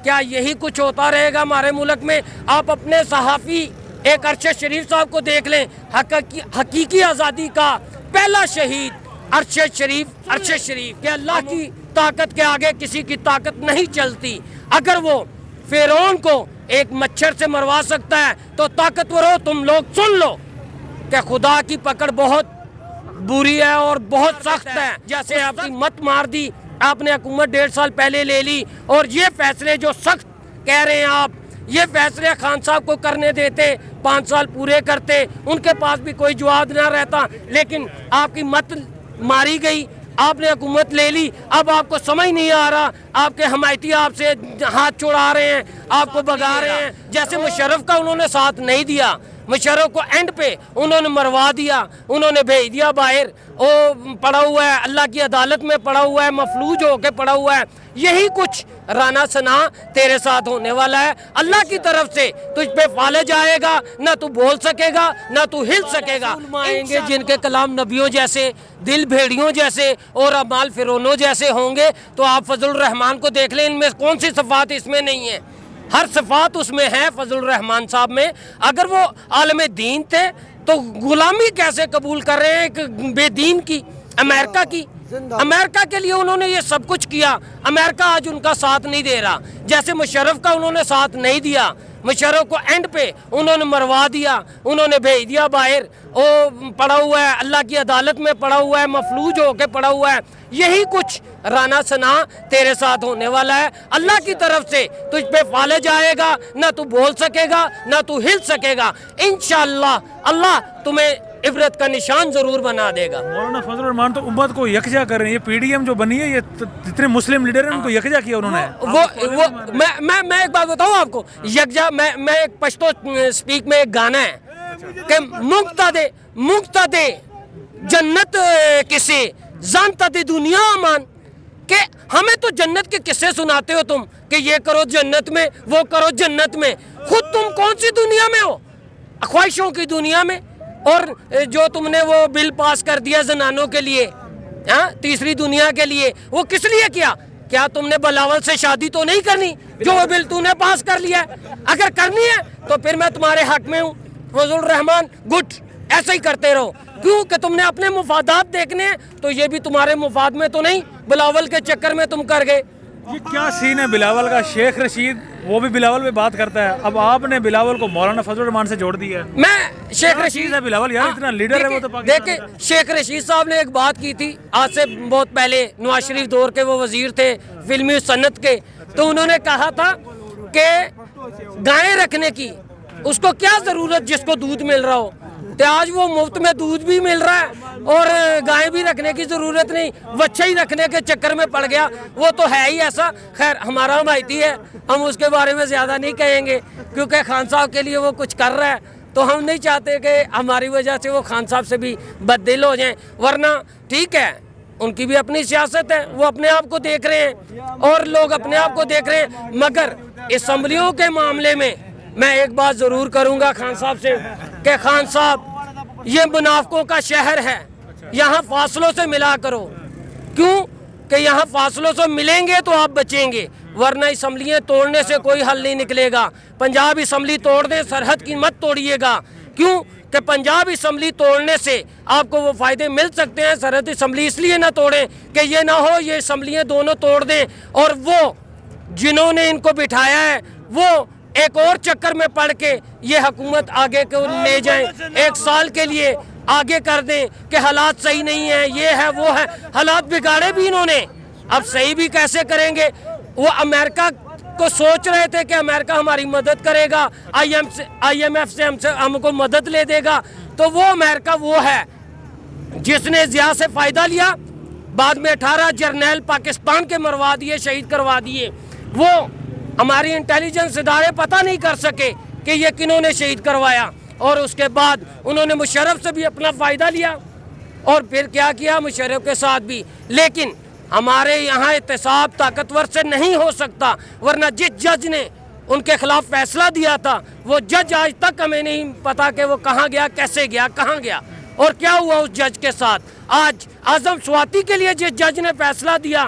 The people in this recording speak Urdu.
کیا یہی کچھ ہوتا رہے گا ہمارے ملک میں؟ آپ اپنے صحافی ایک ارشد شریف صاحب کو دیکھ لیں، حقیقی آزادی کا پہلا شہید ارشد شریف کہ اللہ کی طاقت کے آگے کسی کی طاقت نہیں چلتی۔ اگر وہ فرعون کو ایک مچھر سے مروا سکتا ہے تو طاقتور ہو تم لوگ سن لو کہ خدا کی پکڑ بہت بری ہے اور بہت سخت ہے۔ جیسے آپ کی مت مار دی، آپ نے حکومت 1.5 سال پہلے لے لی، اور یہ فیصلے جو سخت کہہ رہے ہیں آپ، یہ فیصلے خان صاحب کو کرنے دیتے، 5 سال پورے کرتے، ان کے پاس بھی کوئی جواب نہ رہتا، لیکن آپ کی مت ماری گئی، آپ نے حکومت لے لی۔ اب آپ کو سمجھ نہیں آ رہا، آپ کے حمایتی آپ سے ہاتھ چھڑا رہے ہیں، آپ کو بھگا رہے ہیں۔ جیسے مشرف کا انہوں نے ساتھ نہیں دیا، مشرف کو اینڈ پہ انہوں نے مروا دیا، انہوں نے بھیج دیا باہر، وہ پڑا ہوا ہے اللہ کی عدالت میں، پڑا ہوا ہے مفلوج ہو کے پڑا ہوا ہے۔ یہی کچھ رانا ثنا تیرے ساتھ ہونے والا ہے۔ اللہ کی طرف سے تجھ پہ فالج آئے گا، نہ تو بول سکے گا نہ تو ہل سکے گا۔ آئیں گے جن کے کلام نبیوں جیسے، دل بھیڑیوں جیسے اور اعمال فرعونوں جیسے ہوں گے، تو آپ فضل الرحمان کو دیکھ لیں، ان میں کون سی صفات اس میں نہیں ہے؟ ہر صفات اس میں ہے فضل الرحمان صاحب میں۔ اگر وہ عالم دین تھے تو غلامی کیسے قبول کر رہے ہیں ایک بے دین کی، امریکہ کی؟ امریکہ کے لیے انہوں نے یہ سب کچھ کیا، امریکہ آج ان کا ساتھ نہیں دے رہا۔ جیسے مشرف کا انہوں نے ساتھ نہیں دیا، مشرف کو اینڈ پہ انہوں نے مروا دیا، انہوں نے بھیج دیا باہر، وہ پڑا ہوا ہے اللہ کی عدالت میں، پڑا ہوا ہے مفلوج ہو کے پڑا ہوا ہے۔ یہی کچھ رانا ثنا تیرے ساتھ ہونے والا ہے۔ اللہ کی طرف سے تجھ پہ فالج آئے گا، نہ تو بول سکے گا نہ تو ہل سکے گا۔ انشاءاللہ اللہ تمہیں عبرت کا نشان ضرور بنا دے گا۔ مولانا فضل الرحمان تو امت کو یکجا کر رہے ہیں، یہ پی ڈی ایم جو بنی ہے، یہ جتنے مسلم لیڈر ہیں ان کو یکجا کیا انہوں نے۔ میں ایک بات بتاؤں آپ کو، یکجا میں ایک پشتو سپیک میں ایک گانا ہے کہ مقتدے جنت کسے زانتا دے دنیا امان، کہ ہمیں تو جنت کے قصے سناتے ہو تم کہ یہ کرو جنت میں، وہ کرو جنت میں، خود تم کون سی دنیا میں ہو؟ خواہشوں کی دنیا میں۔ اور جو تم نے وہ بل پاس کر دیا زنانوں کے لیے، تیسری دنیا کے لیے، وہ کس لیے کیا؟ کیا تم نے بلاول سے شادی تو نہیں کرنی جو وہ بل تو نے پاس کر لیا ہے؟ اگر کرنی ہے تو پھر میں تمہارے حق میں ہوں فضل الرحمان، گڈ، ایسا ہی کرتے رہو۔ کیوں کہ تم نے اپنے مفادات دیکھنے ہیں، تو یہ بھی تمہارے مفاد میں تو نہیں، بلاول کے چکر میں تم کر گئے۔ یہ کیا سین ہے بلاول کا؟ شیخ رشید وہ بھی بلاول پہ بات کرتا ہے، اب آپ نے بلاول کو مولانا فضل الرحمان سے جوڑ دیا ہے۔ میں شیخ رشید ہے بلاول یار، اتنا لیڈر ہے وہ تو دیکھیں، شیخ رشید صاحب نے ایک بات کی تھی آج سے بہت پہلے، نواز شریف دور کے وہ وزیر تھے فلمی صنعت کے، تو انہوں نے کہا تھا کہ گائے رکھنے کی اس کو کیا ضرورت جس کو دودھ مل رہا ہو، تو آج وہ مفت میں دودھ بھی مل رہا ہے اور گائے بھی رکھنے کی ضرورت نہیں، بچہ ہی رکھنے کے چکر میں پڑ گیا۔ وہ تو ہے ہی ایسا، خیر ہمارا حمایتی ہے، ہم اس کے بارے میں زیادہ نہیں کہیں گے کیونکہ خان صاحب کے لیے وہ کچھ کر رہا ہے، تو ہم نہیں چاہتے کہ ہماری وجہ سے وہ خان صاحب سے بھی بد دل ہو جائیں، ورنہ ٹھیک ہے ان کی بھی اپنی سیاست ہے، وہ اپنے آپ کو دیکھ رہے ہیں اور لوگ اپنے آپ کو دیکھ رہے ہیں۔ مگر اسمبلیوں کے معاملے میں میں ایک بات ضرور کروں گا خان صاحب سے کہ خان صاحب یہ منافقوں کا شہر ہے، یہاں فاصلوں سے ملا کرو، کیوں کہ یہاں فاصلوں سے ملیں گے تو آپ بچیں گے، ورنہ اسمبلیاں توڑنے سے کوئی حل نہیں نکلے گا۔ پنجاب اسمبلی توڑ دیں، سرحد کی مت توڑیے گا، کیوں کہ پنجاب اسمبلی توڑنے سے آپ کو وہ فائدے مل سکتے ہیں، سرحد اسمبلی اس لیے نہ توڑیں کہ یہ نہ ہو یہ اسمبلیاں دونوں توڑ دیں اور وہ جنہوں نے ان کو بٹھایا ہے وہ ایک اور چکر میں پڑ کے یہ حکومت آگے کو لے جائیں، 1 سال کے لیے آگے کر دیں کہ حالات صحیح نہیں ہیں، یہ ہے وہ ہے، حالات بگاڑے بھی انہوں نے، اب صحیح بھی کیسے کریں گے؟ وہ امریکہ کو سوچ رہے تھے کہ امریکہ ہماری مدد کرے گا، آئی ایم ایف سے ہم کو مدد لے دے گا، تو وہ امریکہ وہ ہے جس نے ضیاء سے فائدہ لیا، بعد میں 18 جرنیل پاکستان کے مروا دیے، شہید کروا دیے، وہ ہماری انٹیلیجنس ادارے پتہ نہیں کر سکے کہ یہ کنہوں نے شہید کروایا، اور اس کے بعد انہوں نے مشرف سے بھی اپنا فائدہ لیا اور پھر کیا کیا مشرف کے ساتھ بھی۔ لیکن ہمارے یہاں احتساب طاقتور سے نہیں ہو سکتا، ورنہ جس جج نے ان کے خلاف فیصلہ دیا تھا وہ جج آج تک ہمیں نہیں پتا کہ وہ کہاں گیا، کیسے گیا، کہاں گیا اور کیا ہوا اس جج کے ساتھ۔ آج اعظم سواتی کے لیے جس جج نے فیصلہ دیا